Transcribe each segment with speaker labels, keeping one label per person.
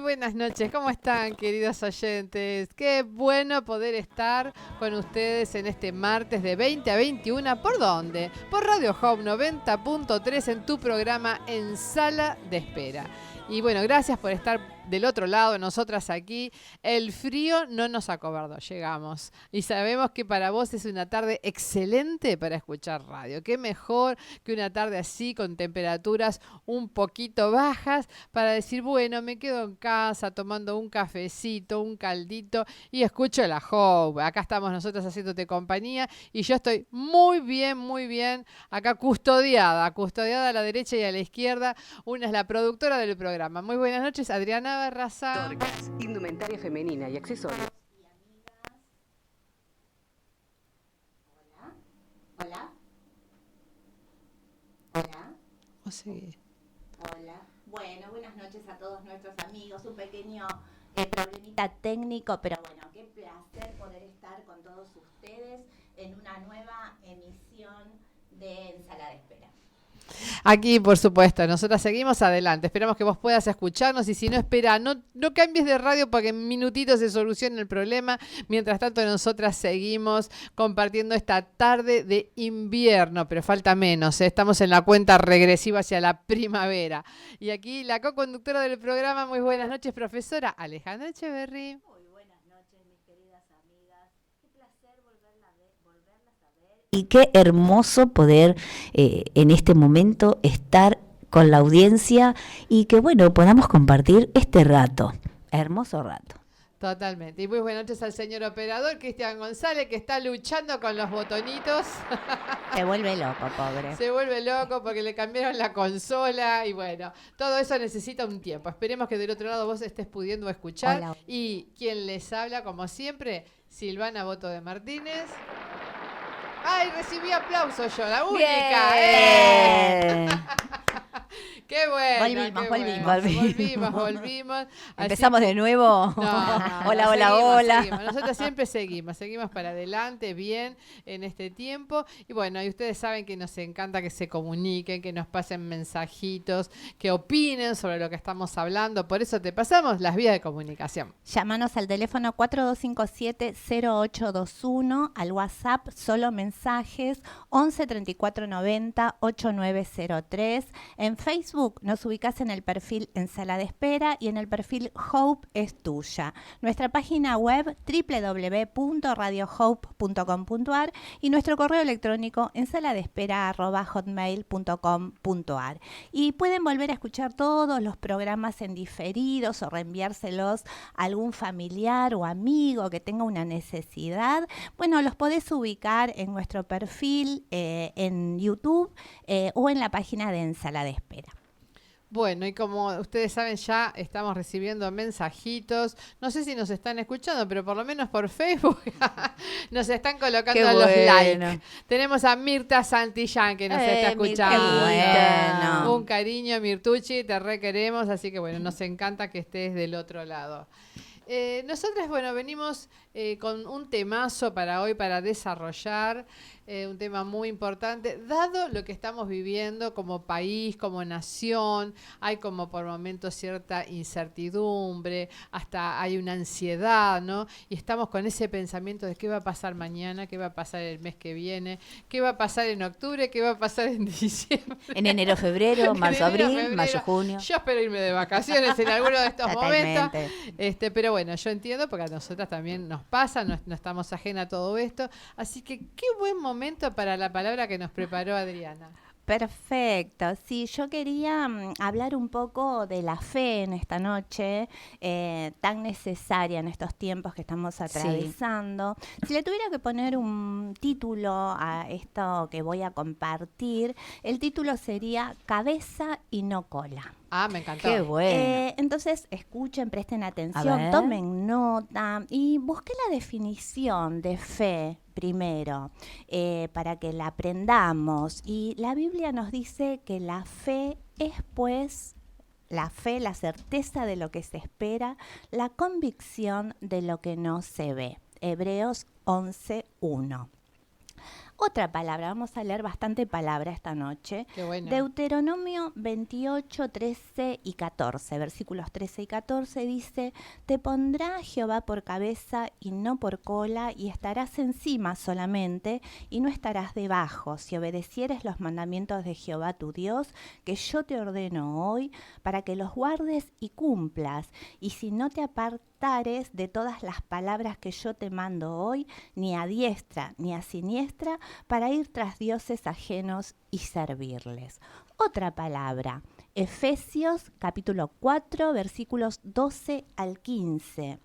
Speaker 1: buenas noches. ¿Cómo están, queridos oyentes? Qué bueno poder estar con ustedes en este martes de 20 a 21. ¿Por dónde? Por Radio Hope 90.3 en tu programa En Sala de Espera. Y bueno, gracias por estar del otro lado, nosotras aquí. El frío no nos acobardó, llegamos. Y sabemos que para vos es una tarde excelente para escuchar radio. Qué mejor que una tarde así, con temperaturas un poquito bajas, para decir, bueno, me quedo en casa tomando un cafecito, un caldito y escucho la Hope. Acá estamos nosotros haciéndote compañía y yo estoy muy bien, acá custodiada a la derecha y a la izquierda. Una es la productora del programa. Muy buenas noches, Adriana Barraza.
Speaker 2: Torcas, indumentaria femenina y accesorios.
Speaker 3: Hola. Hola. Bueno, buenas noches a todos nuestros amigos. Un pequeño problemita técnico, pero bueno, qué placer poder estar con todos ustedes en una nueva emisión de En Sala de Espera.
Speaker 1: Aquí, por supuesto, nosotras seguimos adelante. Esperamos que vos puedas escucharnos y si no, espera, no cambies de radio para que en minutitos se solucione el problema. Mientras tanto, nosotras seguimos compartiendo esta tarde de invierno, pero falta menos, ¿eh? Estamos en la cuenta regresiva hacia la primavera. Y aquí la co-conductora del programa, muy buenas noches, profesora Alejandra Echeverry.
Speaker 4: Y qué hermoso poder en este momento estar con la audiencia y que, bueno, podamos compartir este rato, hermoso rato.
Speaker 1: Totalmente. Y muy buenas noches al señor operador, Cristian González, que está luchando con los botonitos.
Speaker 4: Se vuelve loco, pobre.
Speaker 1: Se vuelve loco porque le cambiaron la consola y bueno, todo eso necesita un tiempo. Esperemos que del otro lado vos estés pudiendo escuchar.
Speaker 4: Hola.
Speaker 1: Y quien les habla, como siempre, Silvana Boto de Martínez. ¡Ay, recibí aplausos yo, la única! ¡Qué bueno! Volvimos.
Speaker 4: ¿Empezamos de nuevo?
Speaker 1: No,
Speaker 4: hola.
Speaker 1: Seguimos. Nosotros siempre seguimos para adelante, bien, en este tiempo. Y bueno, y ustedes saben que nos encanta que se comuniquen, que nos pasen mensajitos, que opinen sobre lo que estamos hablando. Por eso te pasamos las vías de comunicación.
Speaker 3: Llámanos al teléfono 4257-0821, al WhatsApp solo mensajes 11 34 90 8903. En Facebook nos ubicás en el perfil En Sala de Espera y en el perfil Hope es tuya. Nuestra página web www.radiohope.com.ar y nuestro correo electrónico ensaladespera@hotmail.com.ar. Y pueden volver a escuchar todos los programas en diferidos o reenviárselos a algún familiar o amigo que tenga una necesidad. Bueno, los podés ubicar en nuestro perfil en YouTube o en la página de En Sala de Espera.
Speaker 1: Bueno, y como ustedes saben, ya estamos recibiendo mensajitos. No sé si nos están escuchando, pero por lo menos por Facebook nos están colocando los likes. Tenemos a Mirta Santillán que nos está escuchando.
Speaker 4: Bueno.
Speaker 1: Un cariño, Mirtucci, te requeremos. Así que bueno, nos encanta que estés del otro lado. Nosotras, bueno, venimos con un temazo para hoy, para desarrollar, un tema muy importante, dado lo que estamos viviendo como país, como nación. Hay como por momentos cierta incertidumbre, hasta hay una ansiedad, ¿no? Y estamos con ese pensamiento de qué va a pasar mañana, qué va a pasar el mes que viene, qué va a pasar en octubre, qué va a pasar en diciembre.
Speaker 4: En enero, febrero, marzo, abril, mayo, junio.
Speaker 1: Yo espero irme de vacaciones en alguno de estos momentos. Pero bueno, yo entiendo porque a nosotras también nos pasa, no estamos ajenas a todo esto. Así que qué buen momento para la palabra que nos preparó Adriana.
Speaker 3: Perfecto, sí, yo quería hablar un poco de la fe en esta noche, tan necesaria en estos tiempos que estamos atravesando. Sí. Si le tuviera que poner un título a esto que voy a compartir, el título sería Cabeza y no cola.
Speaker 1: Ah, me encantó.
Speaker 4: Qué bueno.
Speaker 3: Entonces, escuchen, presten atención, tomen nota y busqué la definición de fe primero, para que la aprendamos. Y la Biblia nos dice que la fe es, pues, la fe, la certeza de lo que se espera, la convicción de lo que no se ve. Hebreos 11:1. Otra palabra, vamos a leer bastante palabra esta noche.
Speaker 1: Qué bueno.
Speaker 3: Deuteronomio 28, 13 y 14, versículos 13 y 14 dice: te pondrá Jehová por cabeza y no por cola, y estarás encima solamente y no estarás debajo, si obedecieres los mandamientos de Jehová tu Dios, que yo te ordeno hoy, para que los guardes y cumplas, y si no te apartares de todas las palabras que yo te mando hoy, ni a diestra ni a siniestra, para ir tras dioses ajenos y servirles. Otra palabra, Efesios capítulo 4, versículos 12 al 15.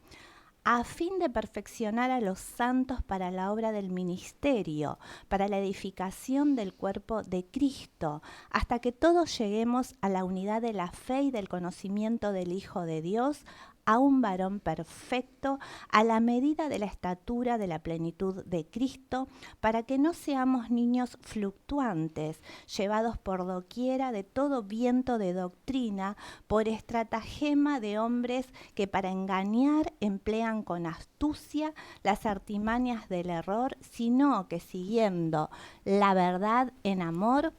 Speaker 3: A fin de perfeccionar a los santos para la obra del ministerio, para la edificación del cuerpo de Cristo, hasta que todos lleguemos a la unidad de la fe y del conocimiento del Hijo de Dios, a un varón perfecto, a la medida de la estatura de la plenitud de Cristo, para que no seamos niños fluctuantes, llevados por doquiera de todo viento de doctrina, por estratagema de hombres que para engañar emplean con astucia las artimañas del error, sino que siguiendo la verdad en amor,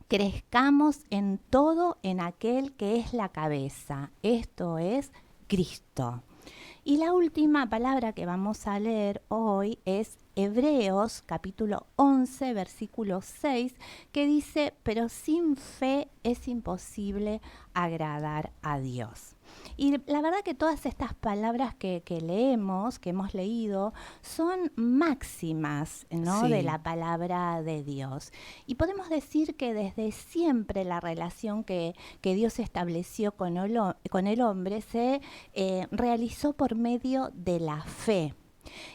Speaker 3: crezcamos en todo en aquel que es la cabeza, esto es Cristo. Y la última palabra que vamos a leer hoy es Hebreos capítulo 11 versículo 6, que dice: pero sin fe es imposible agradar a Dios. Y la verdad que todas estas palabras que leemos, que hemos leído, son máximas, ¿no?
Speaker 1: Sí.
Speaker 3: De la palabra de Dios. Y podemos decir que desde siempre la relación que Dios estableció con el hombre se realizó por medio de la fe.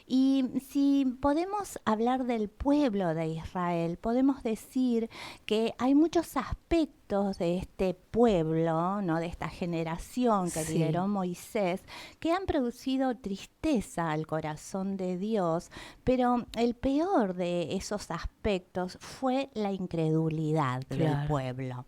Speaker 3: Y si podemos hablar del pueblo de Israel, podemos decir que hay muchos aspectos de este pueblo, ¿no? De esta generación que
Speaker 1: Sí.
Speaker 3: lideró Moisés, que han producido tristeza al corazón de Dios, pero el peor de esos aspectos fue la incredulidad del
Speaker 1: Claro.
Speaker 3: pueblo.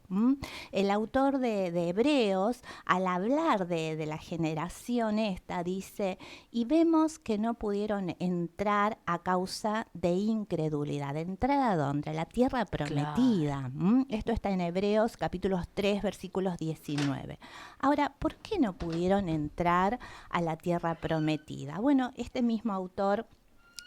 Speaker 3: El autor de Hebreos, al hablar de la generación esta, dice: y vemos que no pudieron entrar a causa de incredulidad. ¿Entrar a dónde? A la tierra prometida. Esto está en Hebreos capítulo 3, versículos 19. Ahora, ¿por qué no pudieron entrar a la tierra prometida? Bueno, este mismo autor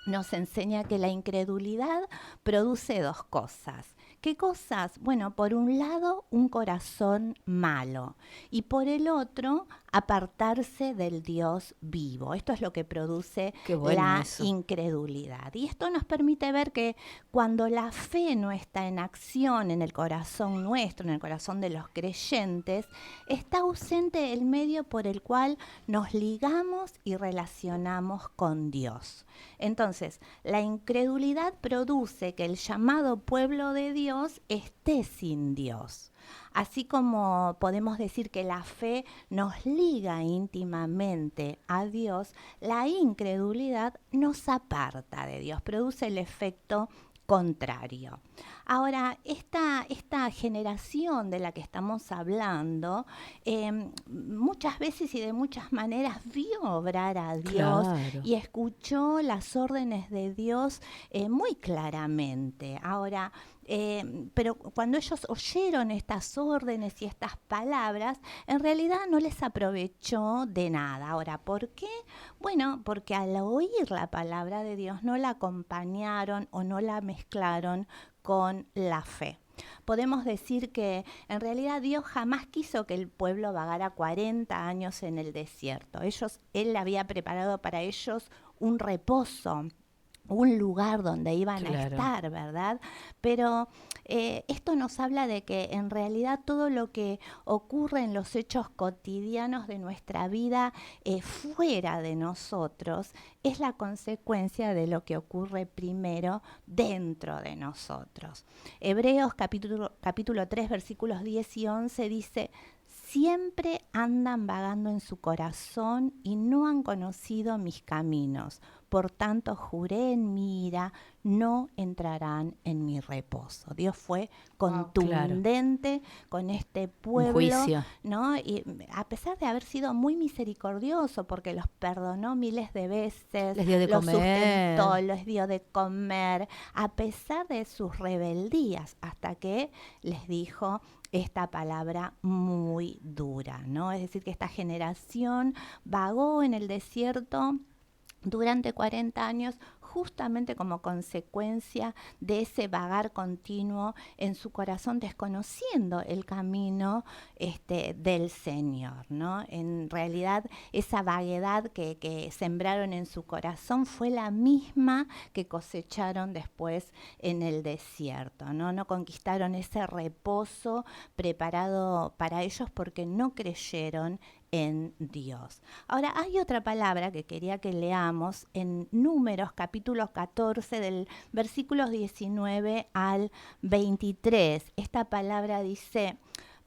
Speaker 3: nos enseña que la incredulidad produce dos cosas. ¿Qué cosas? Bueno, por un lado, un corazón malo, y por el otro, apartarse del Dios vivo. Esto es lo que produce
Speaker 4: Qué bueno
Speaker 3: la
Speaker 4: eso.
Speaker 3: incredulidad. Y esto nos permite ver que cuando la fe no está en acción en el corazón nuestro, en el corazón de los creyentes, está ausente el medio por el cual nos ligamos y relacionamos con Dios. Entonces, la incredulidad produce que el llamado pueblo de Dios esté sin Dios. Así como podemos decir que la fe nos liga íntimamente a Dios, la incredulidad nos aparta de Dios, produce el efecto contrario. Ahora, esta generación de la que estamos hablando, muchas veces y de muchas maneras vio obrar a Dios.
Speaker 1: Claro.
Speaker 3: Y escuchó las órdenes de Dios muy claramente. Ahora, pero cuando ellos oyeron estas órdenes y estas palabras, en realidad no les aprovechó de nada. Ahora, ¿por qué? Bueno, porque al oír la palabra de Dios no la acompañaron o no la mezclaron con la fe. Podemos decir que en realidad Dios jamás quiso que el pueblo vagara 40 años en el desierto. Él había preparado para ellos un reposo, un lugar donde iban a
Speaker 1: Claro.
Speaker 3: estar, ¿verdad? Pero esto nos habla de que en realidad todo lo que ocurre en los hechos cotidianos de nuestra vida fuera de nosotros es la consecuencia de lo que ocurre primero dentro de nosotros. Hebreos capítulo 3, versículos 10 y 11 dice: siempre andan vagando en su corazón y no han conocido mis caminos. Por tanto, juré en mi ira, no entrarán en mi reposo. Dios fue contundente con este pueblo,
Speaker 4: juicio.
Speaker 3: ¿no? Y a pesar de haber sido muy misericordioso, porque los perdonó miles de veces,
Speaker 4: Les dio de
Speaker 3: los
Speaker 4: comer.
Speaker 3: sustentó, les dio de comer, a pesar de sus rebeldías, hasta que les dijo esta palabra muy dura, ¿no? Es decir, que esta generación vagó en el desierto durante 40 años, justamente como consecuencia de ese vagar continuo en su corazón, desconociendo el camino del Señor, ¿no? En realidad, esa vaguedad que sembraron en su corazón fue la misma que cosecharon después en el desierto, ¿no? No conquistaron ese reposo preparado para ellos porque no creyeron en Dios. Ahora, hay otra palabra que quería que leamos en Números capítulo 14 del versículos 19 al 23. Esta palabra dice: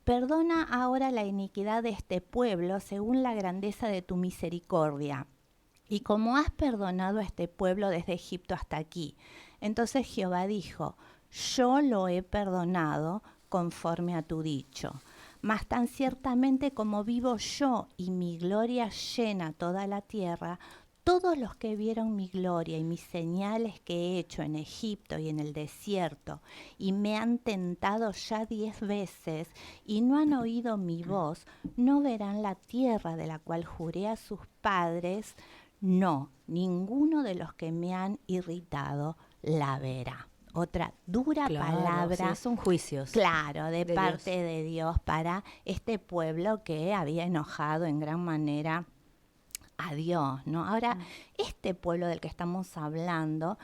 Speaker 3: perdona ahora la iniquidad de este pueblo según la grandeza de tu misericordia, y como has perdonado a este pueblo desde Egipto hasta aquí. Entonces Jehová dijo: yo lo he perdonado conforme a tu dicho. Mas tan ciertamente como vivo yo y mi gloria llena toda la tierra, todos los que vieron mi gloria y mis señales que he hecho en Egipto y en el desierto, y me han tentado ya 10 veces, y no han oído mi voz, no verán la tierra de la cual juré a sus padres, no, ninguno de los que me han irritado la verá. Otra dura palabra,
Speaker 4: sí, son juicios.
Speaker 3: claro, de parte
Speaker 4: Dios.
Speaker 3: de Dios para este pueblo que había enojado en gran manera a Dios, ¿no? Ahora, este pueblo del que estamos hablando,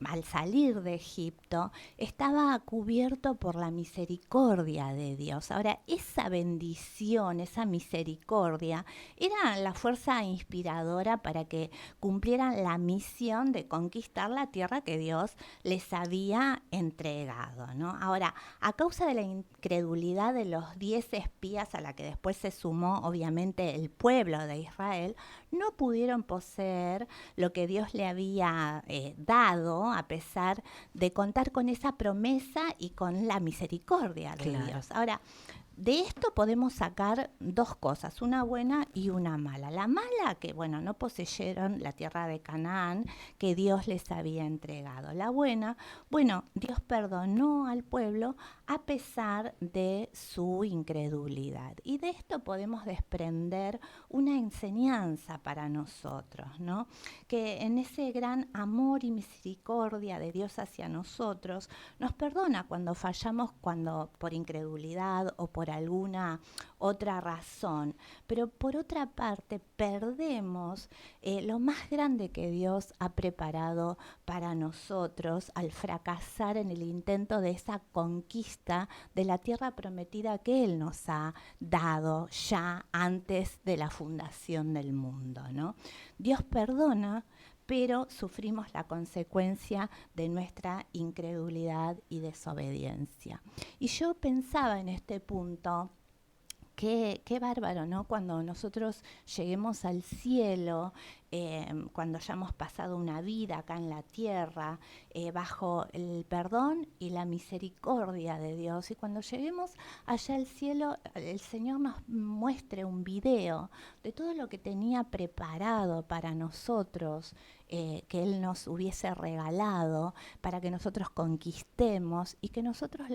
Speaker 3: al salir de Egipto, estaba cubierto por la misericordia de Dios. Ahora, esa bendición, esa misericordia, era la fuerza inspiradora para que cumplieran la misión de conquistar la tierra que Dios les había entregado, ¿no? Ahora, a causa de la incredulidad de los 10 espías, a la que después se sumó, obviamente, el pueblo de Israel, no pudieron poseer lo que Dios le había dado, a pesar de contar con esa promesa y con la misericordia de Dios. Ahora, de esto podemos sacar dos cosas, una buena y una mala. La mala, que bueno, no poseyeron la tierra de Canaán que Dios les había entregado. La buena, bueno, Dios perdonó al pueblo a pesar de su incredulidad. Y de esto podemos desprender una enseñanza para nosotros, ¿no? Que en ese gran amor y misericordia de Dios hacia nosotros, nos perdona cuando fallamos, cuando por incredulidad o por alguna otra razón, pero por otra parte perdemos lo más grande que Dios ha preparado para nosotros al fracasar en el intento de esa conquista de la tierra prometida que Él nos ha dado ya antes de la fundación del mundo, ¿no? Dios perdona, pero sufrimos la consecuencia de nuestra incredulidad y desobediencia. Y yo pensaba en este punto, qué bárbaro, ¿no? Cuando nosotros lleguemos al cielo, cuando hayamos pasado una vida acá en la tierra, bajo el perdón y la misericordia de Dios, y cuando lleguemos allá al cielo, el Señor nos muestre un video de todo lo que tenía preparado para nosotros, que Él nos hubiese regalado para que nosotros conquistemos, y que nosotros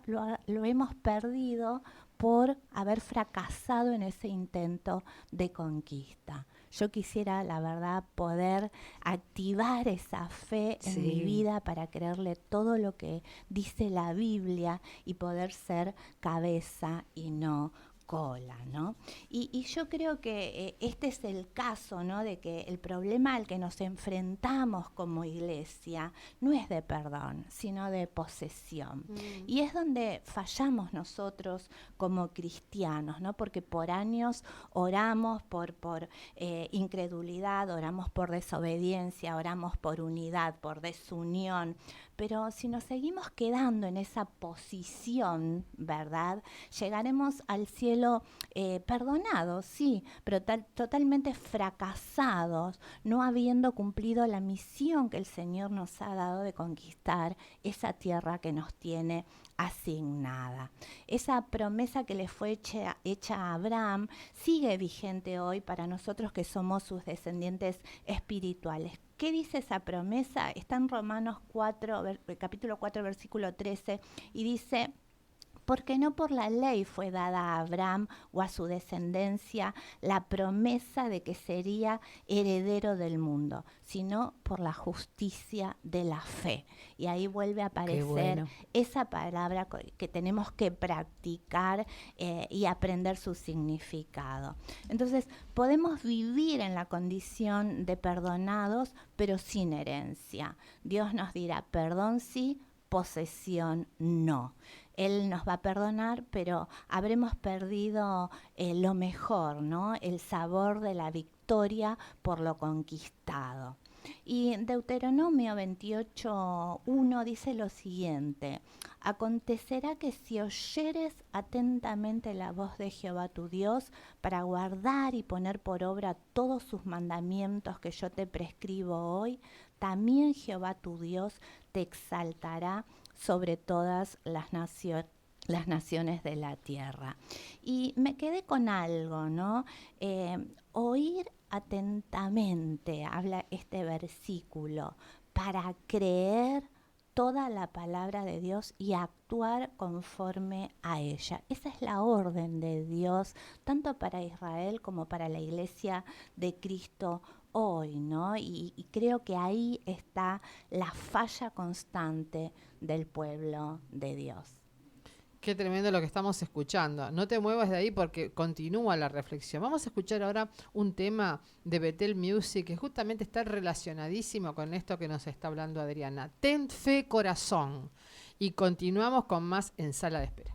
Speaker 3: lo hemos perdido por haber fracasado en ese intento de conquista. Yo quisiera, la verdad, poder activar esa fe en mi vida para creerle todo lo que dice la Biblia y poder ser cabeza y no cola, ¿no? Y yo creo que este es el caso, ¿no? De que el problema al que nos enfrentamos como iglesia no es de perdón, sino de posesión. Y es donde fallamos nosotros como cristianos, ¿no? Porque por años oramos por incredulidad, oramos por desobediencia, oramos por unidad, por desunión, pero si nos seguimos quedando en esa posición, ¿verdad? Llegaremos al cielo perdonados, sí, pero totalmente fracasados, no habiendo cumplido la misión que el Señor nos ha dado de conquistar esa tierra que nos tiene asignada. Esa promesa que le fue hecha a Abraham sigue vigente hoy para nosotros que somos sus descendientes espirituales. ¿Qué dice esa promesa? Está en Romanos 4, capítulo 4, versículo 13, y dice: porque no por la ley fue dada a Abraham o a su descendencia la promesa de que sería heredero del mundo, sino por la justicia de la fe. Y ahí vuelve a aparecer esa palabra que tenemos que practicar y aprender su significado. Entonces, podemos vivir en la condición de perdonados, pero sin herencia. Dios nos dirá: perdón sí, posesión no. Él nos va a perdonar, pero habremos perdido lo mejor, ¿no? El sabor de la victoria por lo conquistado. Y Deuteronomio 28:1 dice lo siguiente: acontecerá que si oyeres atentamente la voz de Jehová tu Dios para guardar y poner por obra todos sus mandamientos que yo te prescribo hoy, también Jehová tu Dios te exaltará sobre todas las naciones de la tierra. Y me quedé con algo, ¿no? Oír atentamente, habla este versículo, para creer toda la palabra de Dios y actuar conforme a ella. Esa es la orden de Dios, tanto para Israel como para la Iglesia de Cristo hoy, ¿no? Y creo que ahí está la falla constante del pueblo de Dios.
Speaker 1: Qué tremendo lo que estamos escuchando. No te muevas de ahí porque continúa la reflexión. Vamos a escuchar ahora un tema de Bethel Music que justamente está relacionadísimo con esto que nos está hablando Adriana. Ten fe, corazón. Y continuamos con más en Sala de Espera.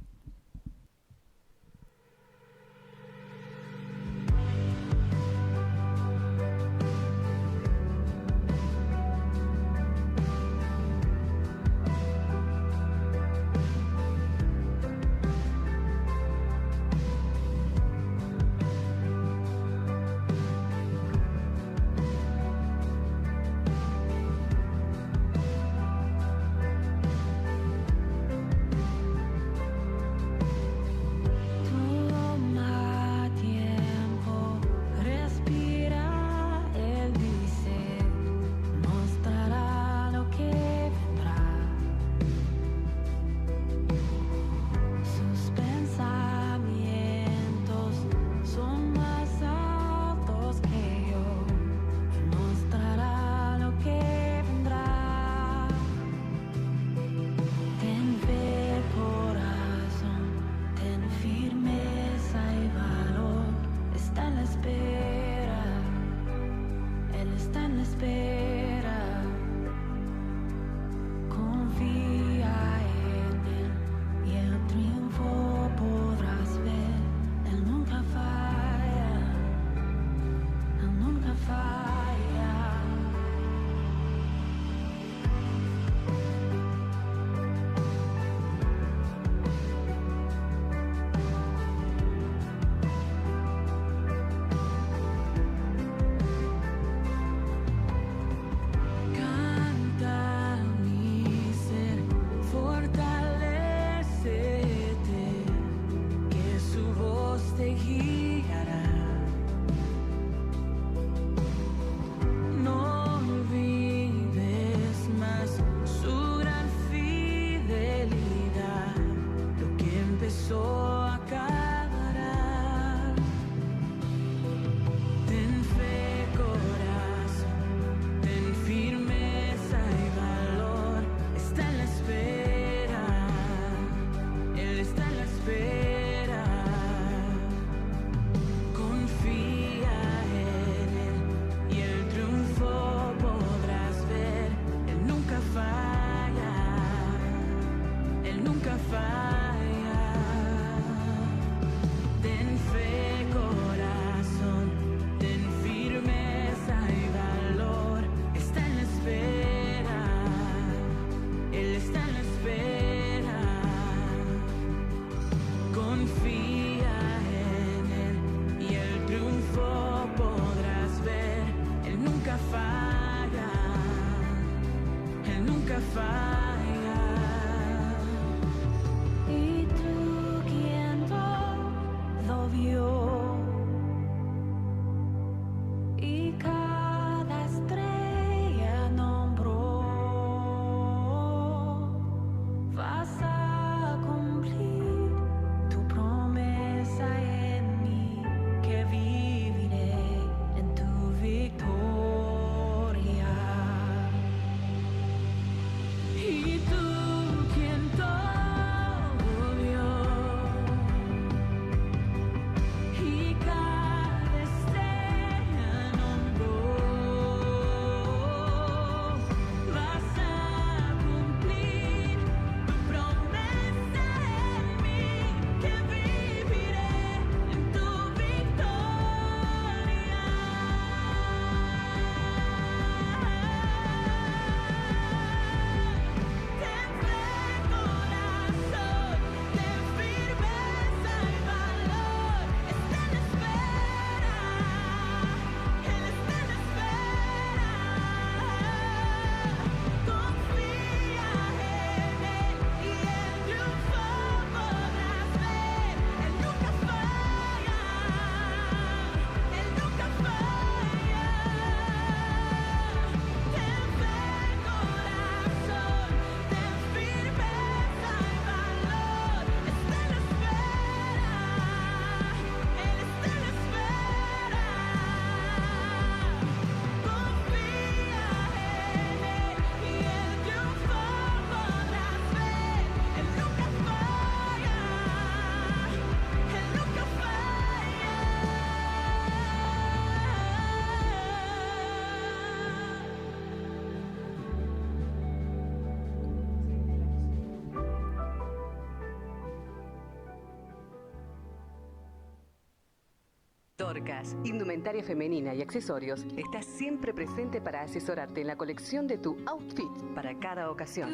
Speaker 2: Dorcas, indumentaria femenina y accesorios, está siempre presente para asesorarte en la colección de tu outfit para cada ocasión.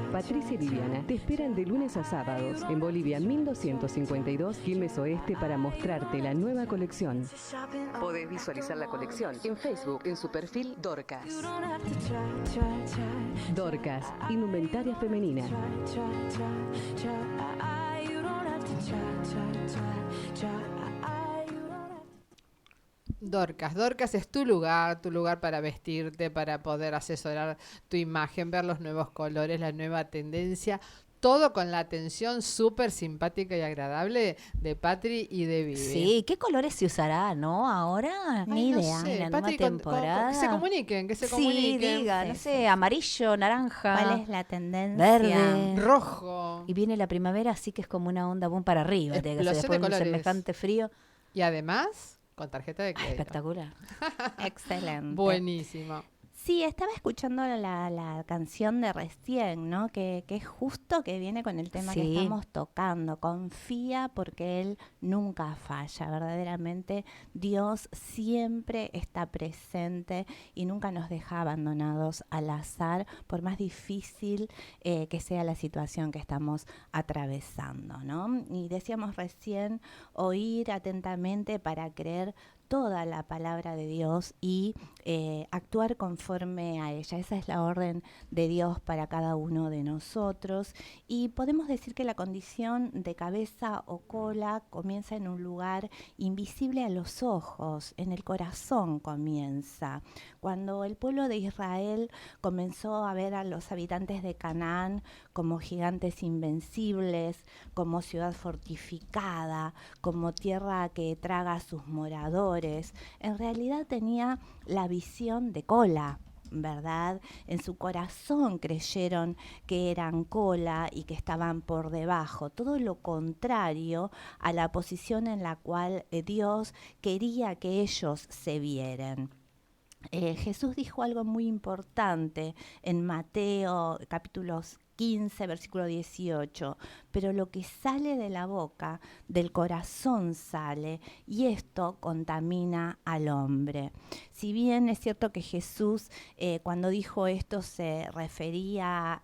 Speaker 2: Patricia y Viviana te esperan de lunes a sábados en Bolivia 1252, Quilmes Oeste, para mostrarte la nueva colección. Podés visualizar la colección en Facebook en su perfil Dorcas. Dorcas, indumentaria femenina.
Speaker 1: Dorcas es tu lugar para vestirte, para poder asesorar tu imagen, ver los nuevos colores, la nueva tendencia, todo con la atención súper simpática y agradable de Patri y de Vivi.
Speaker 4: Sí, ¿qué colores se usará, no? Ahora,
Speaker 3: Ni
Speaker 1: no
Speaker 3: idea.
Speaker 1: sé,
Speaker 4: en la
Speaker 1: Patri,
Speaker 4: nueva temporada.
Speaker 1: que se comuniquen,
Speaker 4: Sí,
Speaker 1: comuniquen.
Speaker 4: diga, no sé, amarillo, naranja,
Speaker 3: ¿Cuál es la tendencia?
Speaker 4: verde.
Speaker 1: Rojo.
Speaker 4: Y viene la primavera, así que es como una onda boom para arriba. Tiene que ser
Speaker 1: Explosión de
Speaker 4: después de un
Speaker 1: colores.
Speaker 4: semejante frío.
Speaker 1: Y además, con tarjeta de
Speaker 4: Ah,
Speaker 1: crédito.
Speaker 4: espectacular.
Speaker 3: Excelente.
Speaker 1: Buenísimo.
Speaker 3: Sí, estaba escuchando la canción de recién, ¿no? Que es justo que viene con el tema que
Speaker 4: Sí.
Speaker 3: estamos tocando. Confía porque Él nunca falla. Verdaderamente Dios siempre está presente y nunca nos deja abandonados al azar, por más difícil que sea la situación que estamos atravesando, ¿no? Y decíamos recién, oír atentamente para creer toda la palabra de Dios y actuar conforme a ella. Esa es la orden de Dios para cada uno de nosotros. Y podemos decir que la condición de cabeza o cola comienza en un lugar invisible a los ojos, en el corazón comienza. Cuando el pueblo de Israel comenzó a ver a los habitantes de Canaán como gigantes invencibles, como ciudad fortificada, como tierra que traga a sus moradores, en realidad tenía la visión de cola, ¿verdad? En su corazón creyeron que eran cola y que estaban por debajo, todo lo contrario a la posición en la cual Dios quería que ellos se vieran. Jesús dijo algo muy importante en Mateo capítulos 15, versículo 18, pero lo que sale de la boca, del corazón sale, y esto contamina al hombre. Si bien es cierto que Jesús cuando dijo esto se refería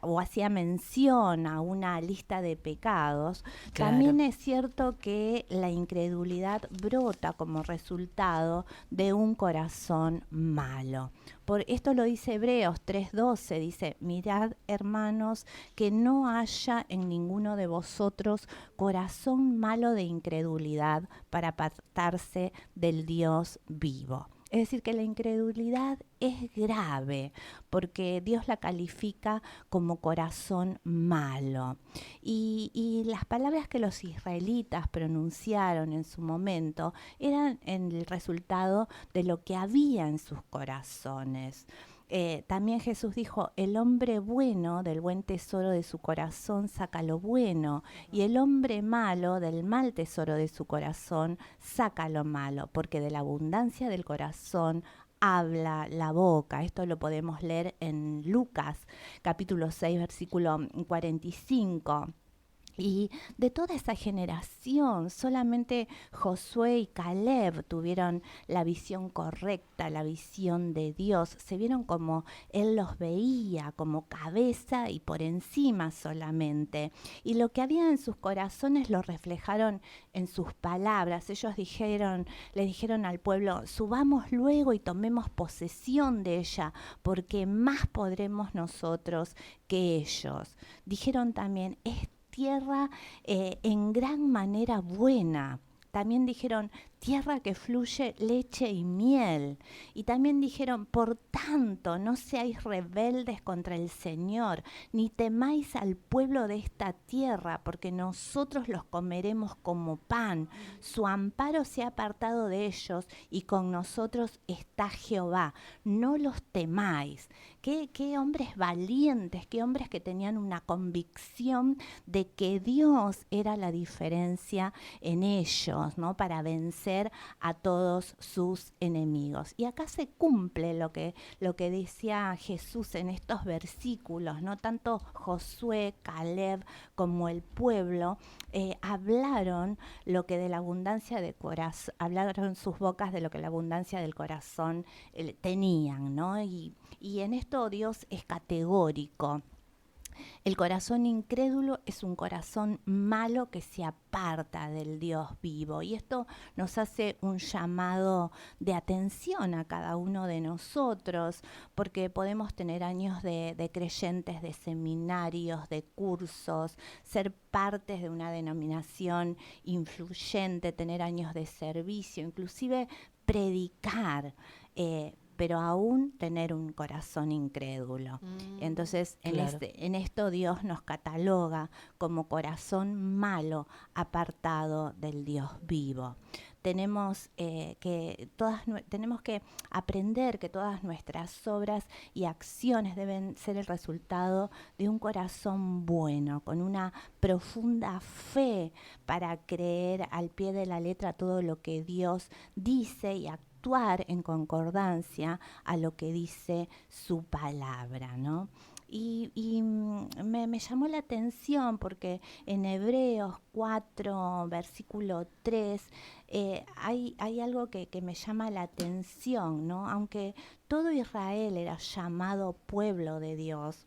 Speaker 3: o hacía mención a una lista de pecados,
Speaker 4: Claro.
Speaker 3: también es cierto que la incredulidad brota como resultado de un corazón malo. Por esto lo dice Hebreos 3:12, dice, mirad, hermanos, que no haya en ninguno de vosotros corazón malo de incredulidad para apartarse del Dios vivo. Es decir, que la incredulidad es grave porque Dios la califica como corazón malo. Y las palabras que los israelitas pronunciaron en su momento eran el resultado de lo que había en sus corazones. También Jesús dijo, el hombre bueno del buen tesoro de su corazón saca lo bueno, y el hombre malo del mal tesoro de su corazón saca lo malo, porque de la abundancia del corazón habla la boca. Esto lo podemos leer en Lucas, capítulo 6, versículo 45. Y de toda esa generación, solamente Josué y Caleb tuvieron la visión correcta, la visión de Dios. Se vieron como Él los veía, como cabeza y por encima solamente. Y lo que había en sus corazones lo reflejaron en sus palabras. Ellos le dijeron al pueblo, subamos luego y tomemos posesión de ella, porque más podremos nosotros que ellos. Dijeron también, tierra en gran manera buena. También dijeron, tierra que fluye leche y miel. Y también dijeron, por tanto, no seáis rebeldes contra el Señor, ni temáis al pueblo de esta tierra, porque nosotros los comeremos como pan. Su amparo se ha apartado de ellos, y con nosotros está Jehová. No los temáis. Qué hombres valientes, qué hombres que tenían una convicción de que Dios era la diferencia en ellos, ¿no? Para vencer vencer a todos sus enemigos. Y acá se cumple lo que decía Jesús en estos versículos, ¿no? Tanto Josué, Caleb como el pueblo hablaron lo que de la abundancia de corazón, hablaron sus bocas de lo que la abundancia del corazón tenían, ¿no? Y en esto Dios es categórico. El corazón incrédulo es un corazón malo que se aparta del Dios vivo, y esto nos hace un llamado de atención a cada uno de nosotros, porque podemos tener años de creyentes, de seminarios, de cursos, ser partes de una denominación influyente, tener años de servicio, inclusive predicar, pero aún tener un corazón incrédulo. Entonces, en esto Dios nos cataloga como corazón malo, apartado del Dios vivo. Tenemos que aprender que todas nuestras obras y acciones deben ser el resultado de un corazón bueno, con una profunda fe para creer al pie de la letra todo lo que Dios dice y actuar en concordancia a lo que dice su palabra, ¿no? Y me llamó la atención porque en Hebreos 4, versículo 3, hay algo que me llama la atención, ¿no? Aunque todo Israel era llamado pueblo de Dios,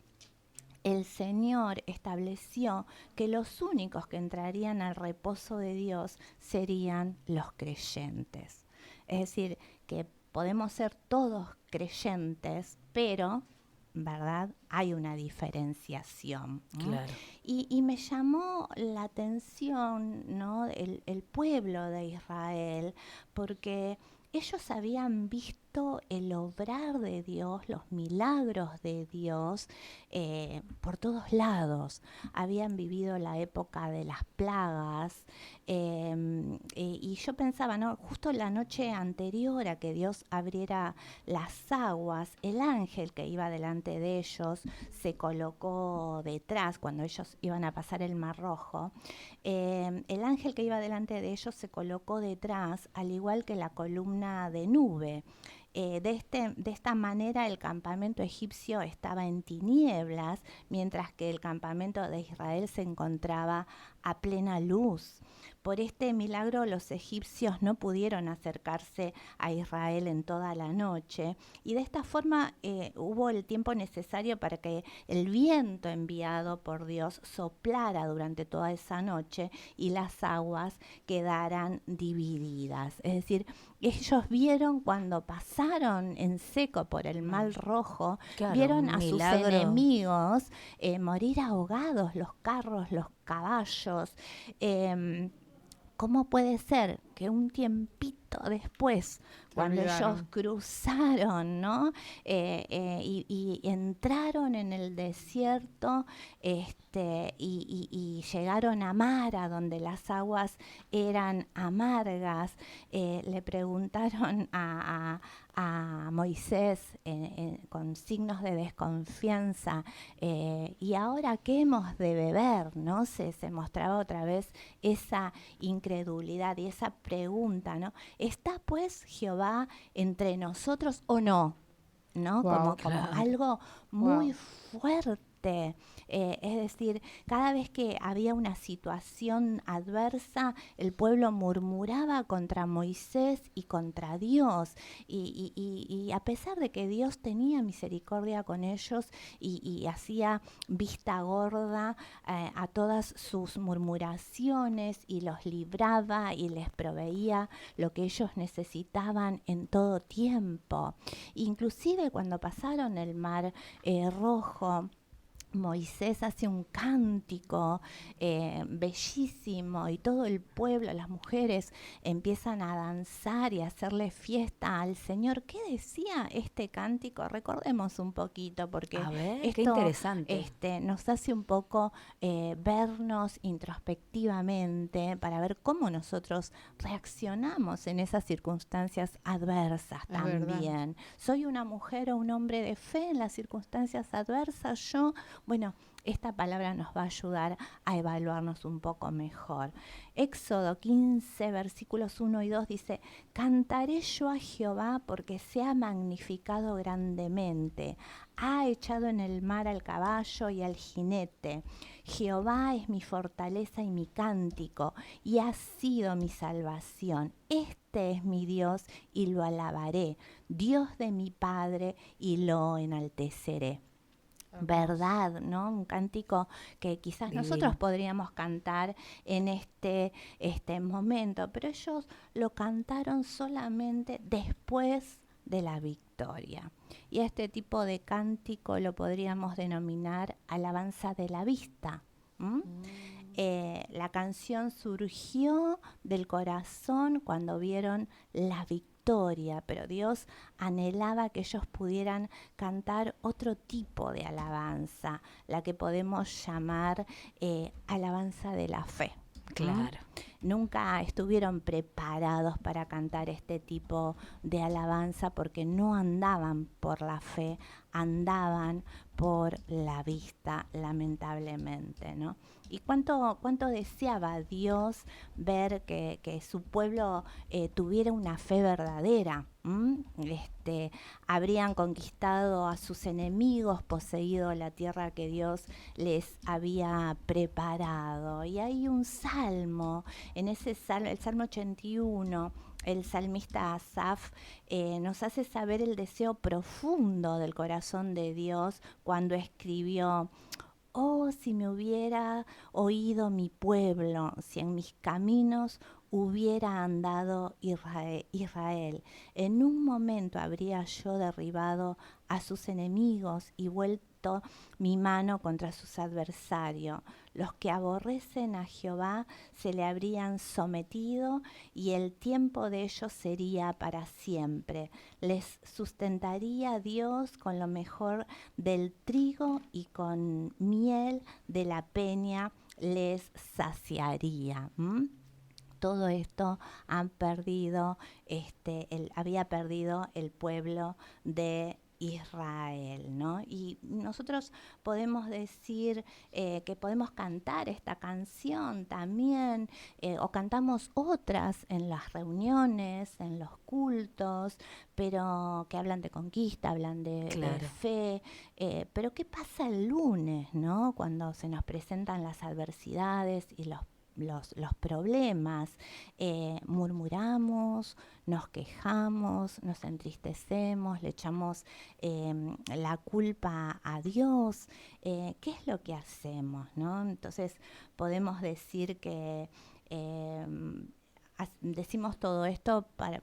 Speaker 3: el Señor estableció que los únicos que entrarían al reposo de Dios serían los creyentes. Es decir, que podemos ser todos creyentes, pero, ¿verdad?, hay una diferenciación, ¿no?
Speaker 4: Claro.
Speaker 3: Y me llamó la atención, ¿no?, el pueblo de Israel, porque ellos habían visto el obrar de Dios, los milagros de Dios por todos lados. Habían vivido la época de las plagas y yo pensaba, ¿no?, justo la noche anterior a que Dios abriera las aguas, el ángel que iba delante de ellos se colocó detrás cuando ellos iban a pasar el Mar Rojo. El ángel que iba delante de ellos se colocó detrás, al igual que la columna de nube. De esta manera el campamento egipcio estaba en tinieblas, mientras que el campamento de Israel se encontraba a plena luz. Por este milagro los egipcios no pudieron acercarse a Israel en toda la noche, y de esta forma hubo el tiempo necesario para que el viento enviado por Dios soplara durante toda esa noche y las aguas quedaran divididas. Es decir, ellos vieron cuando pasaron en seco por el Mar Rojo, claro, vieron a sus enemigos morir ahogados, los carros, los caballos. ¿Cómo puede ser que un tiempito después, cuando ellos cruzaron, ¿no?, y entraron en el desierto y llegaron a Mara, donde las aguas eran amargas, le preguntaron a Moisés con signos de desconfianza, ¿y ahora qué hemos de beber?, ¿no? Se mostraba otra vez esa incredulidad y esa pregunta, ¿no? ¿Está pues Jehová entre nosotros o no? ¿No?
Speaker 1: Wow,
Speaker 3: como algo muy fuerte. Es decir, cada vez que había una situación adversa, el pueblo murmuraba contra Moisés y contra Dios. Y a pesar de que Dios tenía misericordia con ellos y hacía vista gorda a todas sus murmuraciones, y los libraba y les proveía lo que ellos necesitaban en todo tiempo. Inclusive cuando pasaron el Mar Rojo, Moisés hace un cántico bellísimo, y todo el pueblo, las mujeres, empiezan a danzar y a hacerle fiesta al Señor. ¿Qué decía este cántico? Recordemos un poquito, porque
Speaker 4: esto, qué interesante.
Speaker 3: Nos hace un poco vernos introspectivamente para ver cómo nosotros reaccionamos en esas circunstancias adversas también. ¿Soy una mujer o un hombre de fe en las circunstancias adversas? Yo Bueno, esta palabra nos va a ayudar a evaluarnos un poco mejor. Éxodo 15, versículos 1 y 2 dice: cantaré yo a Jehová porque se ha magnificado grandemente, ha echado en el mar al caballo y al jinete. Jehová es mi fortaleza y mi cántico, y ha sido mi salvación. Este es mi Dios y lo alabaré, Dios de mi Padre, y lo enalteceré. ¿Verdad? ¿No? Un cántico que quizás
Speaker 1: Divino.
Speaker 3: nosotros podríamos cantar en este momento, pero ellos lo cantaron solamente después de la victoria. Y este tipo de cántico lo podríamos denominar alabanza de la vista. La canción surgió del corazón cuando vieron la victoria, pero Dios anhelaba que ellos pudieran cantar otro tipo de alabanza, la que podemos llamar alabanza de la fe.
Speaker 4: Claro.
Speaker 3: Nunca estuvieron preparados para cantar este tipo de alabanza porque no andaban por la fe, andaban por la vista, lamentablemente, ¿no? Y cuánto deseaba Dios ver que su pueblo tuviera una fe verdadera. Habrían conquistado a sus enemigos, poseído la tierra que Dios les había preparado. Y hay un salmo, en ese salmo, el Salmo 81, el salmista Asaf nos hace saber el deseo profundo del corazón de Dios cuando escribió: oh, si me hubiera oído mi pueblo, si en mis caminos hubiera andado Israel. En un momento habría yo derribado a sus enemigos y vuelto mi mano contra sus adversarios. Los que aborrecen a Jehová se le habrían sometido y el tiempo de ellos sería para siempre. Les sustentaría Dios con lo mejor del trigo y con miel de la peña les saciaría. Todo esto había perdido el pueblo de Israel, ¿no? Y nosotros podemos decir que podemos cantar esta canción también, o cantamos otras en las reuniones, en los cultos, pero que hablan de conquista, hablan de fe. Pero ¿qué pasa el lunes, ¿no? Cuando se nos presentan las adversidades y los problemas, murmuramos, nos quejamos, nos entristecemos, le echamos la culpa a Dios. ¿Qué es lo que hacemos, no? Entonces podemos decir que decimos todo esto para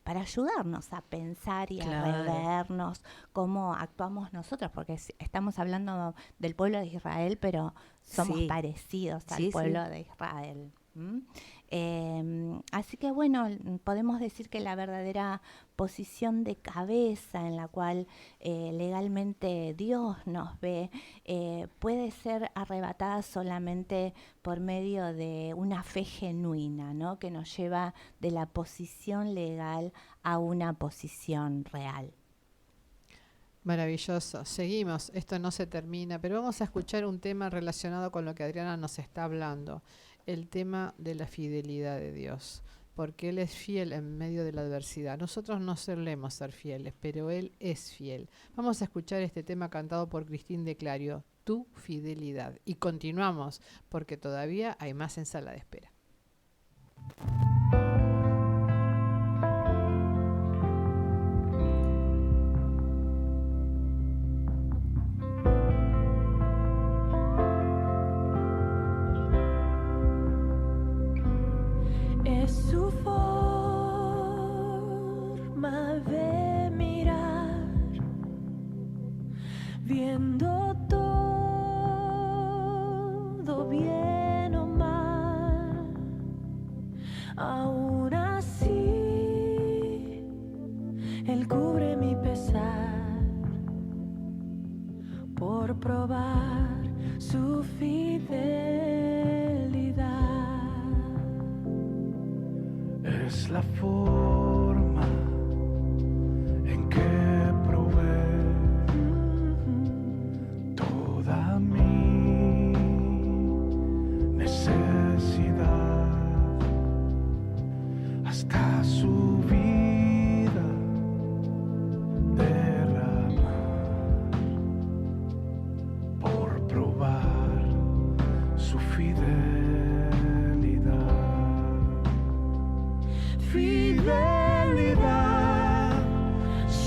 Speaker 3: ayudarnos a pensar y a revernos cómo actuamos nosotros, porque estamos hablando del pueblo de Israel, pero somos parecidos al pueblo de Israel. Así que bueno, podemos decir que la verdadera posición de cabeza en la cual legalmente Dios nos ve puede ser arrebatada solamente por medio de una fe genuina, ¿no? Que nos lleva de la posición legal a una posición real.
Speaker 1: Maravilloso. Seguimos, esto no se termina, pero vamos a escuchar un tema relacionado con lo que Adriana nos está hablando, el tema de la fidelidad de Dios, porque Él es fiel en medio de la adversidad. Nosotros no solemos ser fieles, pero Él es fiel. Vamos a escuchar este tema cantado por Cristín de Clario, Tu fidelidad. Y continuamos, porque todavía hay más en sala de espera.
Speaker 5: Su forma de mirar, viendo todo bien o mal, aún así Él cubre mi pesar por probar su fidelidad.
Speaker 6: Es la forma en que provee todo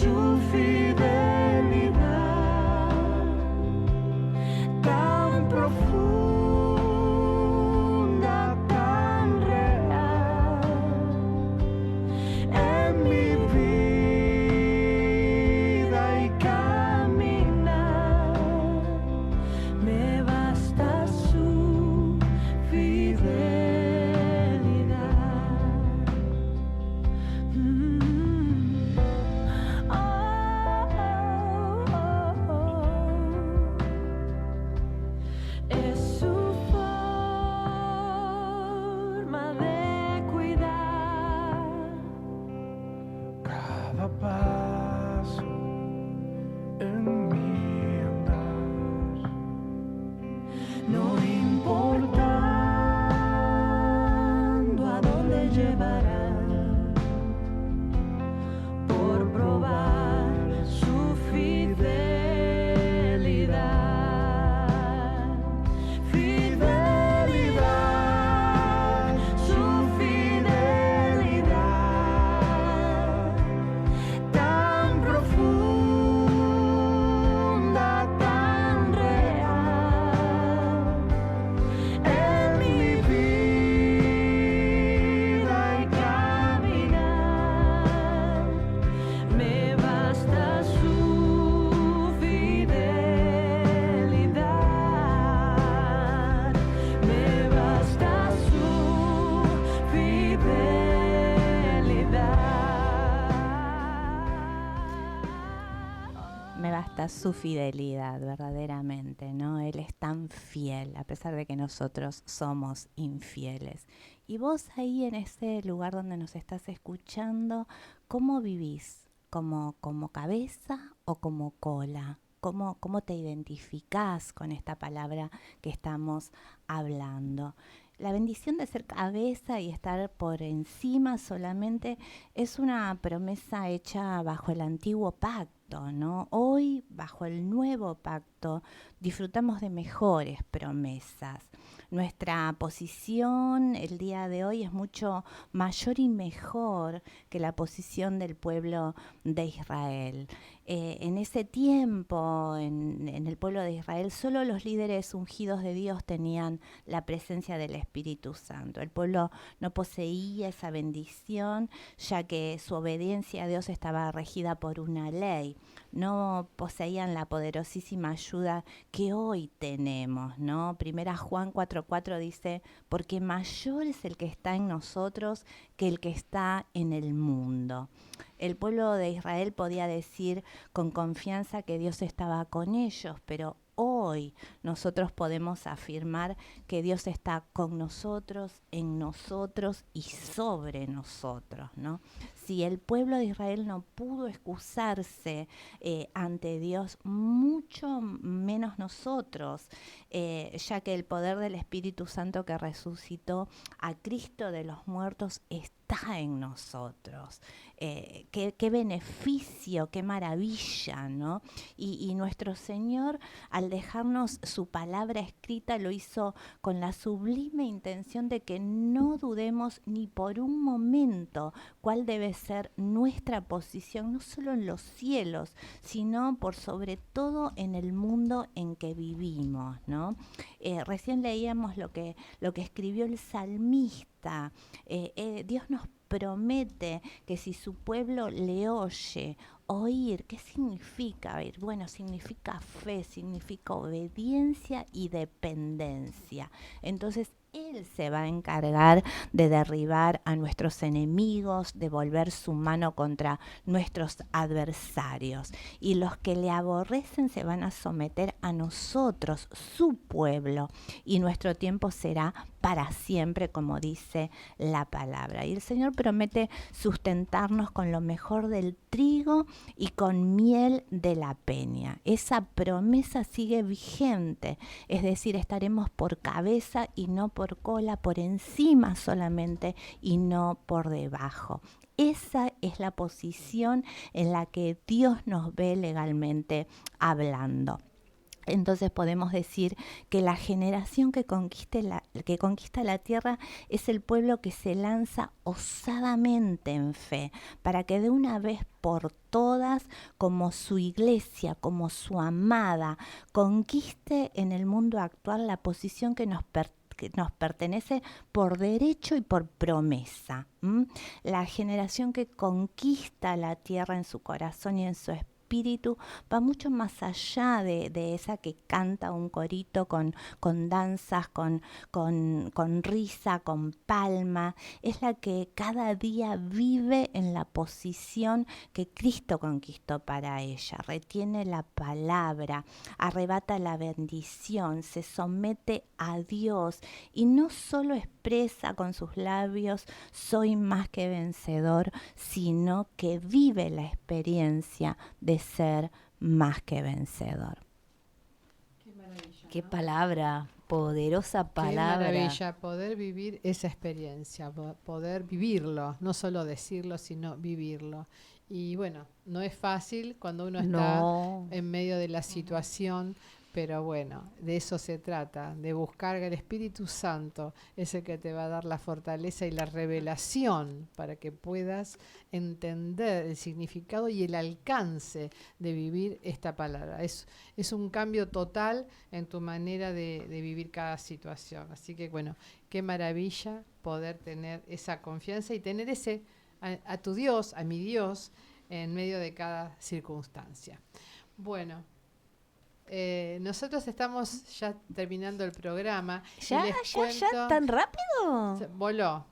Speaker 5: su fidelidad tan profunda, tan real en mi vida y caminar. Me basta su fidelidad. Oh, oh, oh. Es su forma de cuidar
Speaker 6: cada paso en mi andar.
Speaker 5: no importando a dónde llevará, por probar su fidelidad, fidelidad, su fidelidad tan profunda, tan real en mi vida y caminar. Me basta su fidelidad. Me basta su fidelidad.
Speaker 3: Me basta su fidelidad, verdaderamente, ¿no? Él es tan fiel, a pesar de que nosotros somos infieles. Y vos ahí en ese lugar donde nos estás escuchando, ¿cómo vivís? ¿Como cabeza o como cola? ¿Cómo te identificás con esta palabra que estamos hablando? La bendición de ser cabeza y estar por encima solamente es una promesa hecha bajo el antiguo pacto, ¿no? Hoy, bajo el nuevo pacto, disfrutamos de mejores promesas. Nuestra posición el día de hoy es mucho mayor y mejor que la posición del pueblo de Israel. En ese tiempo, en el pueblo de Israel, solo los líderes ungidos de Dios tenían la presencia del Espíritu Santo. El pueblo no poseía esa bendición, ya que su obediencia a Dios estaba regida por una ley. No poseían la poderosísima ayuda que hoy tenemos, ¿no? Primera Juan 4:4 dice, porque mayor es el que está en nosotros que el que está en el mundo. El pueblo de Israel podía decir con confianza que Dios estaba con ellos, pero hoy nosotros podemos afirmar que Dios está con nosotros, en nosotros y sobre nosotros, ¿no? Si el pueblo de Israel no pudo excusarse ante Dios, mucho menos nosotros, ya que el poder del Espíritu Santo que resucitó a Cristo de los muertos está en nosotros. Qué beneficio, qué maravilla, ¿no? Y nuestro Señor, al dejarnos su palabra escrita, lo hizo con la sublime intención de que no dudemos ni por un momento cuál debe ser nuestra posición, no solo en los cielos, sino por sobre todo en el mundo en que vivimos, ¿no? Recién leíamos lo que escribió el salmista. Dios nos promete que si su pueblo le oye, oír, ¿qué significa oír? Bueno, significa fe, significa obediencia y dependencia. Entonces, Él se va a encargar de derribar a nuestros enemigos, de volver su mano contra nuestros adversarios. Y los que le aborrecen se van a someter a nosotros, su pueblo. Y nuestro tiempo será para siempre, como dice la palabra. Y el Señor promete sustentarnos con lo mejor del trigo y con miel de la peña. Esa promesa sigue vigente, es decir, estaremos por cabeza y no por cola, por encima solamente y no por debajo. Esa es la posición en la que Dios nos ve legalmente hablando. Entonces podemos decir que la generación que conquista la tierra es el pueblo que se lanza osadamente en fe, para que de una vez por todas, como su iglesia, como su amada, conquiste en el mundo actual la posición que nos pertenece por derecho y por promesa. La generación que conquista la tierra en su corazón y en su espíritu va mucho más allá de esa que canta un corito con danzas, con risa, con palma. Es la que cada día vive en la posición que Cristo conquistó para ella. Retiene la palabra, arrebata la bendición, se somete a Dios y no solo expresa con sus labios soy más que vencedor, sino que vive la experiencia de ser más que vencedor.
Speaker 1: Qué maravilla.
Speaker 4: Qué palabra, poderosa palabra.
Speaker 1: Qué maravilla poder vivir esa experiencia, poder vivirlo, no solo decirlo, sino vivirlo. Y bueno, no es fácil cuando uno está en medio de la situación, pero bueno, de eso se trata, de buscar que el Espíritu Santo es el que te va a dar la fortaleza y la revelación para que puedas entender el significado y el alcance de vivir esta palabra. Es un cambio total en tu manera de vivir cada situación. Así que bueno, qué maravilla poder tener esa confianza y tener a tu Dios, a mi Dios, en medio de cada circunstancia. Bueno. Nosotros estamos ya terminando el programa.
Speaker 3: ¿Ya? ¿Tan rápido?
Speaker 1: Voló.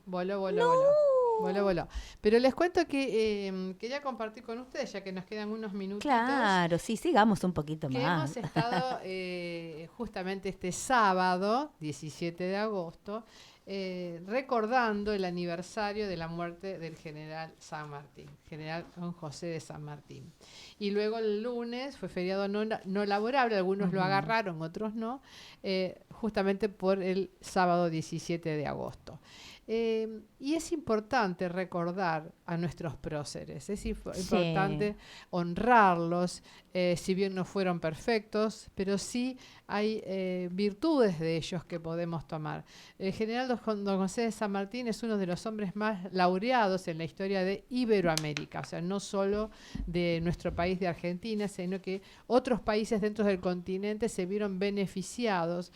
Speaker 1: Pero les cuento que quería compartir con ustedes, ya que nos quedan unos minutitos.
Speaker 4: Claro, sí, sigamos un poquito
Speaker 1: que
Speaker 4: más.
Speaker 1: hemos estado justamente este sábado, 17 de agosto, recordando el aniversario de la muerte del general San Martín, general Don José de San Martín. Y luego el lunes fue feriado no laborable, algunos lo agarraron, otros no, justamente por el sábado 17 de agosto. Y es importante recordar a nuestros próceres, es importante honrarlos, si bien no fueron perfectos, pero sí hay virtudes de ellos que podemos tomar. El general Don José de San Martín es uno de los hombres más laureados en la historia de Iberoamérica, o sea, no solo de nuestro país de Argentina, sino que otros países dentro del continente se vieron beneficiados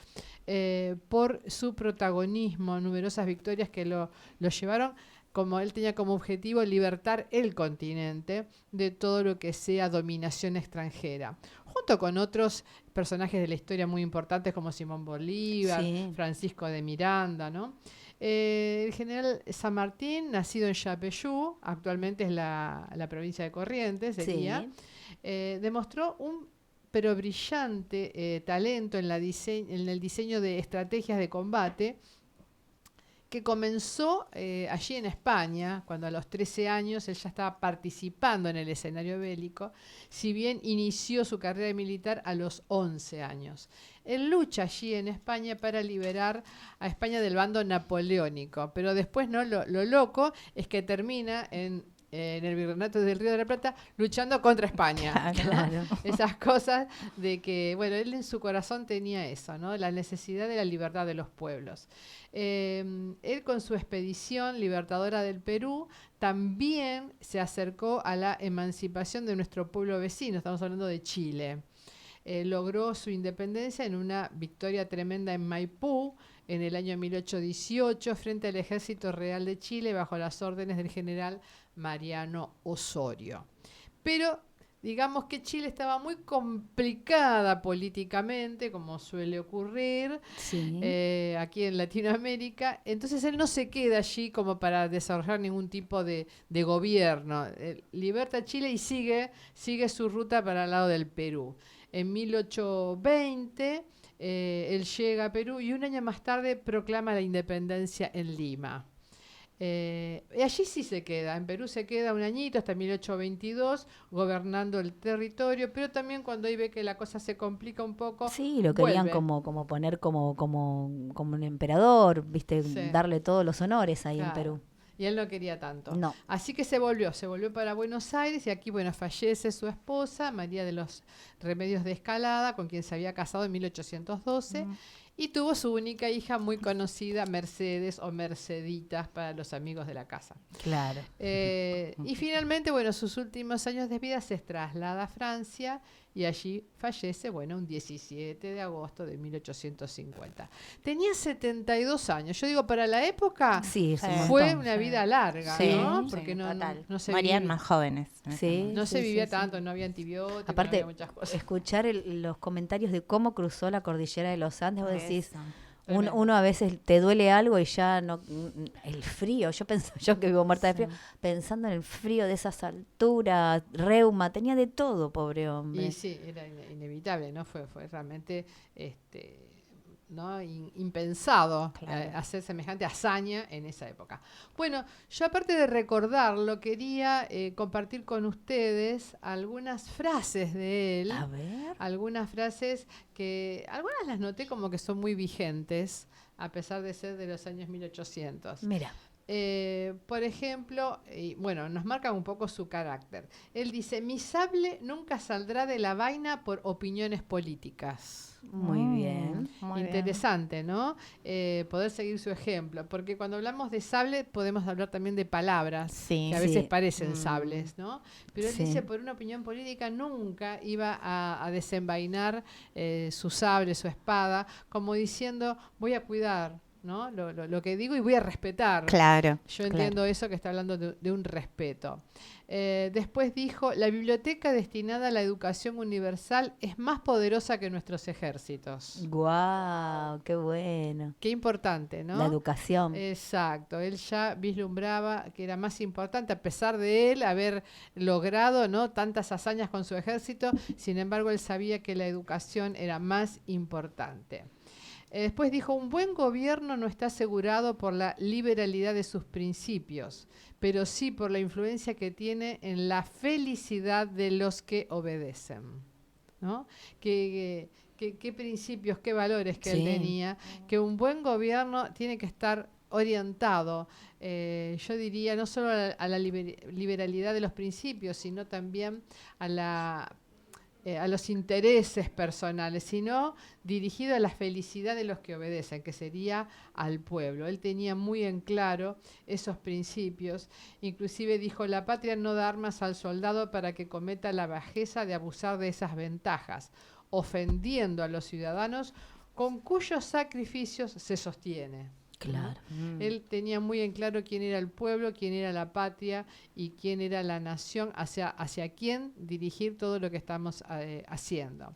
Speaker 1: por su protagonismo, numerosas victorias que lo llevaron, como él tenía como objetivo, libertar el continente de todo lo que sea dominación extranjera, junto con otros personajes de la historia muy importantes como Simón Bolívar, Francisco de Miranda, ¿no? El general San Martín, nacido en Yapeyú, actualmente es la provincia de Corrientes, sería, demostró pero brillante talento en el diseño de estrategias de combate, que comenzó allí en España, cuando a los 13 años él ya estaba participando en el escenario bélico, si bien inició su carrera militar a los 11 años. Él lucha allí en España para liberar a España del bando napoleónico, pero después no lo loco es que termina en el Virreinato del Río de la Plata luchando contra España.
Speaker 3: Claro.
Speaker 1: Esas cosas de que, bueno, él en su corazón tenía eso, ¿no? La necesidad de la libertad de los pueblos. Él con su expedición libertadora del Perú también se acercó a la emancipación de nuestro pueblo vecino, estamos hablando de Chile. Logró su independencia en una victoria tremenda en Maipú en el año 1818 frente al Ejército Real de Chile bajo las órdenes del general Mariano Osorio. Pero digamos que Chile estaba muy complicada políticamente, como suele ocurrir aquí en Latinoamérica. Entonces él no se queda allí como para desarrollar ningún tipo de gobierno. Liberta Chile y sigue su ruta para el lado del Perú. En 1820 él llega a Perú y un año más tarde proclama la independencia en Lima. Y allí sí se queda, en Perú se queda un añito hasta 1822 gobernando el territorio, pero también cuando ahí ve que la cosa se complica un poco,
Speaker 4: sí, lo querían
Speaker 1: vuelve.
Speaker 4: como poner como un emperador, viste,
Speaker 1: Sí.
Speaker 4: darle todos los honores ahí
Speaker 1: Claro.
Speaker 4: en Perú.
Speaker 1: y él no quería tanto.
Speaker 4: No.
Speaker 1: Así que se volvió para Buenos Aires y aquí, bueno, fallece su esposa, María de los Remedios de Escalada, con quien se había casado en 1812. Y tuvo su única hija muy conocida, Mercedes o Merceditas para los amigos de la casa.
Speaker 4: Claro.
Speaker 1: Y finalmente, bueno, sus últimos años de vida se traslada a Francia y allí fallece, bueno, un 17 de agosto de 1850. Tenía 72 años. Yo digo, para la época
Speaker 4: Sí, es un
Speaker 1: fue
Speaker 4: montón.
Speaker 1: una vida larga,
Speaker 3: Sí,
Speaker 1: ¿no?
Speaker 3: sí,
Speaker 1: Porque
Speaker 3: total.
Speaker 1: no se
Speaker 3: Morían
Speaker 1: vivía,
Speaker 3: más jóvenes. en ese
Speaker 4: Sí.
Speaker 3: momento.
Speaker 1: no se
Speaker 4: sí,
Speaker 1: vivía
Speaker 4: sí.
Speaker 1: tanto, no había antibióticos, no
Speaker 4: Aparte,
Speaker 1: había muchas cosas.
Speaker 4: escuchar los comentarios de cómo cruzó la cordillera de los Andes, vos decís,
Speaker 3: Eso.
Speaker 1: Tremendo.
Speaker 4: uno a veces te duele algo y ya no, el frío, yo que vivo muerta de frío, pensando en el frío de esas alturas, reuma, tenía de todo, pobre hombre.
Speaker 1: Y sí, era inevitable, ¿no? Fue realmente ¿no? Impensado
Speaker 3: Claro.
Speaker 1: hacer semejante hazaña en esa época. Bueno, yo aparte de recordarlo, quería compartir con ustedes algunas frases de él.
Speaker 4: A ver.
Speaker 1: Algunas frases que, algunas las noté como que son muy vigentes, a pesar de ser de los años 1800.
Speaker 4: Mira.
Speaker 1: Por ejemplo, y bueno, nos marca un poco su carácter. Él dice, mi sable nunca saldrá de la vaina por opiniones políticas.
Speaker 4: Muy bien.
Speaker 3: Muy bien.
Speaker 1: Interesante, ¿no? Poder seguir su ejemplo, porque cuando hablamos de sable podemos hablar también de palabras,
Speaker 3: Sí.
Speaker 1: que a veces
Speaker 4: Sí.
Speaker 1: parecen sables, ¿no? Pero él
Speaker 4: Sí.
Speaker 1: dice, por una opinión política nunca iba a desenvainar su sable, su espada, como diciendo, voy a cuidar, ¿no? Lo que digo y voy a respetar.
Speaker 3: Claro.
Speaker 1: Yo entiendo eso que está hablando de un respeto. Después dijo, la biblioteca destinada a la educación universal es más poderosa que nuestros ejércitos.
Speaker 4: Guau, qué bueno.
Speaker 1: Qué importante, ¿no?
Speaker 4: La educación.
Speaker 1: Exacto, él ya vislumbraba que era más importante, a pesar de él haber logrado, ¿no?, tantas hazañas con su ejército, sin embargo él sabía que la educación era más importante. Después dijo, un buen gobierno no está asegurado por la liberalidad de sus principios, pero sí por la influencia que tiene en la felicidad de los que obedecen, ¿no? ¿Qué principios, qué valores que él
Speaker 4: Sí.
Speaker 1: tenía? Que un buen gobierno tiene que estar orientado, yo diría, no solo a la liberalidad de los principios, sino también a los intereses personales, sino dirigido a la felicidad de los que obedecen, que sería al pueblo. Él tenía muy en claro esos principios. Inclusive dijo, la patria no da armas al soldado para que cometa la bajeza de abusar de esas ventajas, ofendiendo a los ciudadanos con cuyos sacrificios se sostiene.
Speaker 4: Claro.
Speaker 1: Él tenía muy en claro quién era el pueblo, quién era la patria y quién era la nación, hacia quién dirigir todo lo que estamos haciendo.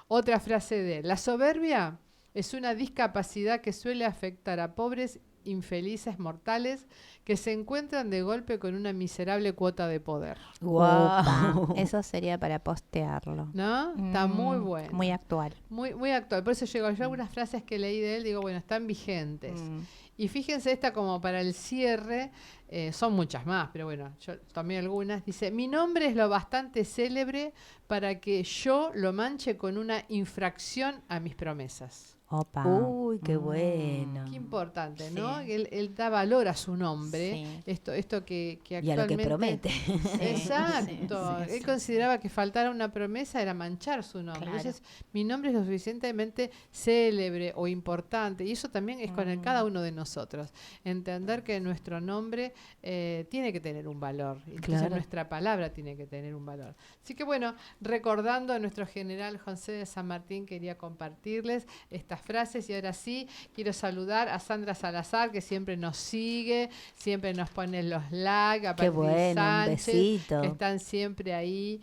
Speaker 1: Otra frase de él, la soberbia es una discapacidad que suele afectar a pobres infelices mortales que se encuentran de golpe con una miserable cuota de poder.
Speaker 4: Guau.
Speaker 3: Opa, eso sería para postearlo.
Speaker 1: ¿No? Está muy bueno.
Speaker 3: Muy actual.
Speaker 1: Muy actual. Por eso yo algunas frases que leí de él, digo, bueno, están vigentes. Y fíjense esta como para el cierre, son muchas más, pero bueno, yo tomé algunas. Dice, mi nombre es lo bastante célebre para que yo lo manche con una infracción a mis promesas.
Speaker 3: Opa.
Speaker 4: Uy, qué bueno.
Speaker 1: Qué importante,
Speaker 3: Sí.
Speaker 1: ¿no? Que él da valor a su nombre,
Speaker 3: Sí.
Speaker 1: esto que
Speaker 4: Y a
Speaker 1: actualmente...
Speaker 4: lo que promete.
Speaker 1: Exacto.
Speaker 3: Sí, sí,
Speaker 1: Él
Speaker 3: sí.
Speaker 1: consideraba que faltar una promesa era manchar su nombre.
Speaker 3: Claro.
Speaker 1: Entonces, mi nombre es lo suficientemente célebre o importante. Y eso también es con cada uno de nosotros. Entender que nuestro nombre tiene que tener un valor. Entonces,
Speaker 4: Claro.
Speaker 1: nuestra palabra tiene que tener un valor. Así que, bueno, recordando a nuestro general José de San Martín, quería compartirles estas frases. Y ahora sí, quiero saludar a Sandra Salazar, que siempre nos sigue, siempre nos pone los likes, a
Speaker 4: Qué
Speaker 1: Patricia
Speaker 4: bueno, un
Speaker 1: Sánchez,
Speaker 4: besito.
Speaker 1: que están siempre ahí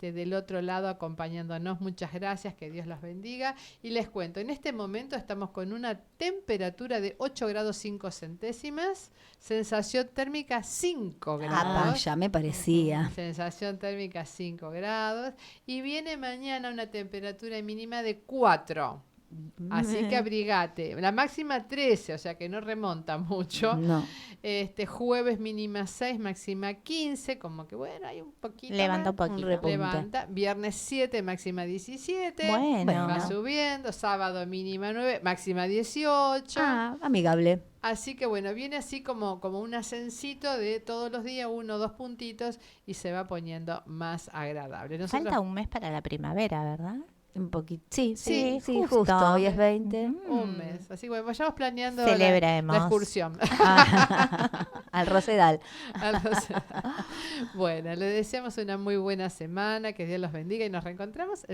Speaker 1: del otro lado acompañándonos. Muchas gracias, que Dios los bendiga. Y les cuento, en este momento estamos con una temperatura de 8 grados 5 centésimas, sensación térmica 5
Speaker 4: Ah,
Speaker 1: grados.
Speaker 4: ya me parecía.
Speaker 1: Sensación térmica 5 grados. Y viene mañana una temperatura mínima de 4. Así que abrigate. La máxima 13, o sea que no remonta mucho.
Speaker 4: No.
Speaker 1: Jueves mínima 6, máxima 15, como que bueno, hay un poquito
Speaker 3: Levanta un
Speaker 1: más.
Speaker 3: poquito.
Speaker 4: Un repunte.
Speaker 1: Levanta. Viernes 7, máxima 17.
Speaker 3: Bueno.
Speaker 1: Va subiendo. Sábado mínima 9, máxima 18.
Speaker 4: Amigable.
Speaker 1: Así que bueno, viene así como un ascensito de todos los días, 1 o 2 puntitos, y se va poniendo más agradable. Nosotros-
Speaker 3: Falta un mes para la primavera, ¿verdad?
Speaker 4: Un poquito. Sí,
Speaker 3: Sí,
Speaker 4: sí,
Speaker 3: justo.
Speaker 4: justo. Hoy es 20.
Speaker 1: un mes. Así que bueno, vayamos planeando
Speaker 3: Celebremos.
Speaker 1: la excursión.
Speaker 4: Al Rosedal.
Speaker 1: Bueno, le deseamos una muy buena semana, que Dios los bendiga y nos reencontramos